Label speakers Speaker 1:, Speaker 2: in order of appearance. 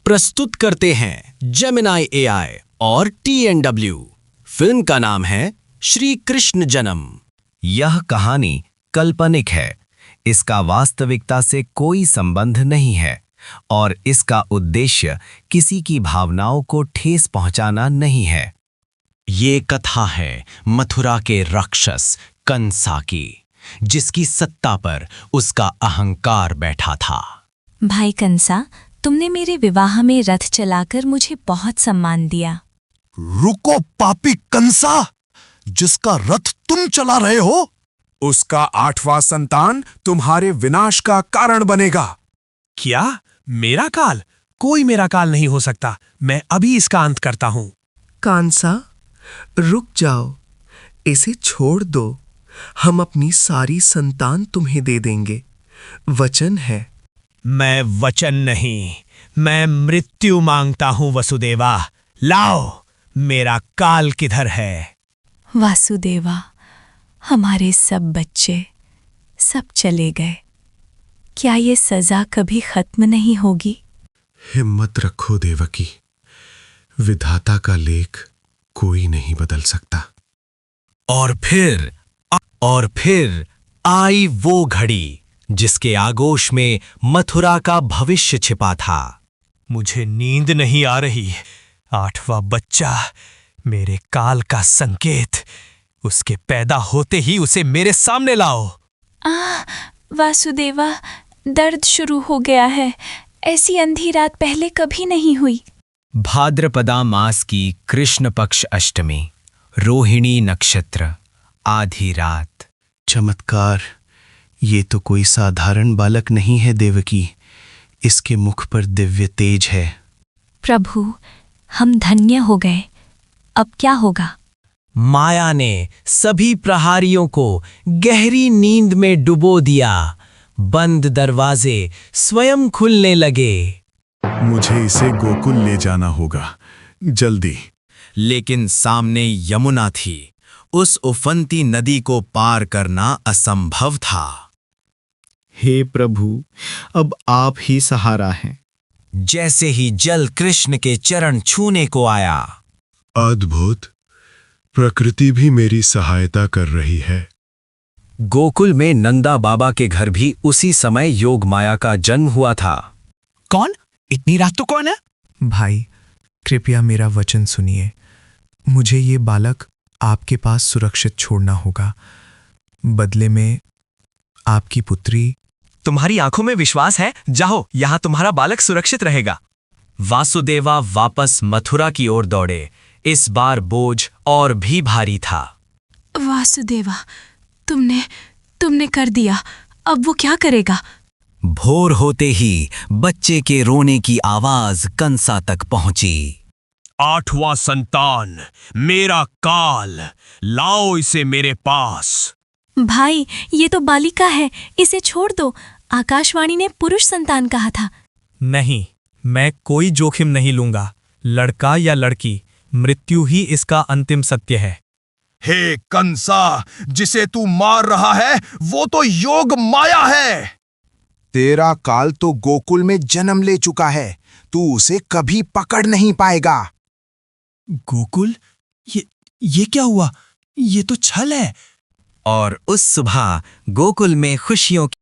Speaker 1: प्रस्तुत करते हैं जेमिनी एआई और TNW। फिल्म का नाम है श्री कृष्ण जन्म।
Speaker 2: यह कहानी काल्पनिक है, इसका वास्तविकता से कोई संबंध नहीं है और इसका उद्देश्य किसी की भावनाओं को ठेस पहुंचाना नहीं है।
Speaker 1: ये कथा है मथुरा के राक्षस कंसा की, जिसकी सत्ता पर उसका अहंकार बैठा था।
Speaker 3: भाई कंसा, तुमने मेरे विवाह में रथ चलाकर मुझे बहुत सम्मान दिया।
Speaker 4: रुको पापी कंसा, जिसका रथ तुम चला रहे हो, उसका 8वां संतान तुम्हारे विनाश का कारण बनेगा।
Speaker 5: क्या? मेरा काल? कोई मेरा काल नहीं हो सकता। मैं अभी इसका अंत करता हूं।
Speaker 6: कांसा, रुक जाओ, इसे छोड़ दो। हम अपनी सारी संतान तुम्हें दे देंगे, वचन है।
Speaker 5: मैं वचन नहीं, मैं मृत्यु मांगता हूं वसुदेवा। लाओ, मेरा काल किधर है?
Speaker 3: वासुदेवा, हमारे सब बच्चे सब चले गए। क्या ये सजा कभी खत्म नहीं होगी?
Speaker 4: हिम्मत रखो देवकी, विधाता का लेख कोई नहीं बदल सकता।
Speaker 1: और फिर आई वो घड़ी जिसके आगोश में मथुरा का भविष्य छिपा था।
Speaker 5: मुझे नींद नहीं आ रही। 8वां बच्चा, मेरे काल का संकेत। उसके पैदा होते ही उसे मेरे सामने लाओ।
Speaker 3: वासुदेवा, दर्द शुरू हो गया है। ऐसी अंधी रात पहले कभी नहीं हुई।
Speaker 2: भाद्रपदा मास की कृष्ण पक्ष अष्टमी, रोहिणी नक्षत्र, आधी रात।
Speaker 6: चमत्कार, ये तो कोई साधारण बालक नहीं है देवकी, इसके मुख पर दिव्य तेज है।
Speaker 3: प्रभु, हम धन्य हो गए। अब क्या होगा?
Speaker 1: माया ने सभी प्रहारियों को गहरी नींद में डुबो दिया। बंद दरवाजे स्वयं खुलने लगे।
Speaker 4: मुझे इसे गोकुल ले जाना होगा, जल्दी।
Speaker 1: लेकिन सामने यमुना थी। उस उफनती नदी को पार करना असंभव था।
Speaker 7: हे प्रभु, अब आप ही सहारा हैं।
Speaker 1: जैसे ही जल कृष्ण के चरण छूने को आया,
Speaker 4: अद्भुत, प्रकृति भी मेरी सहायता कर रही है।
Speaker 1: गोकुल में नंदा बाबा के घर भी उसी समय योग माया का जन्म हुआ था।
Speaker 5: कौन? इतनी रात तो कौन है?
Speaker 6: भाई, कृपया मेरा वचन सुनिए। मुझे ये बालक आपके पास सुरक्षित छोड़ना होगा। बदले में आपकी पुत्री।
Speaker 5: तुम्हारी आंखों में विश्वास है? जाओ, यहां तुम्हारा बालक सुरक्षित रहेगा।
Speaker 1: वासुदेवा वापस मथुरा की ओर दौड़े। इस बार बोझ और भी भारी था।
Speaker 3: वासुदेवा, तुमने कर दिया। अब वो क्या करेगा?
Speaker 1: भोर होते ही बच्चे के रोने की आवाज कंसा तक पहुंची।
Speaker 5: 8वां संतान, मेरा काल, लाओ इसे मेरे पास।
Speaker 3: भाई, ये तो बालिका है, इसे छोड़ दो। आकाशवाणी ने पुरुष संतान कहा था।
Speaker 5: नहीं, मैं कोई जोखिम नहीं लूंगा। लड़का या लड़की, मृत्यु ही इसका अंतिम सत्य है।
Speaker 4: हे कंसा, जिसे तू मार रहा है वो तो योग माया है। तेरा काल तो गोकुल में जन्म ले चुका है, तू उसे कभी पकड़ नहीं पाएगा।
Speaker 5: गोकुल? ये क्या हुआ? ये तो छल है।
Speaker 2: और उस सुबह गोकुल में खुशियों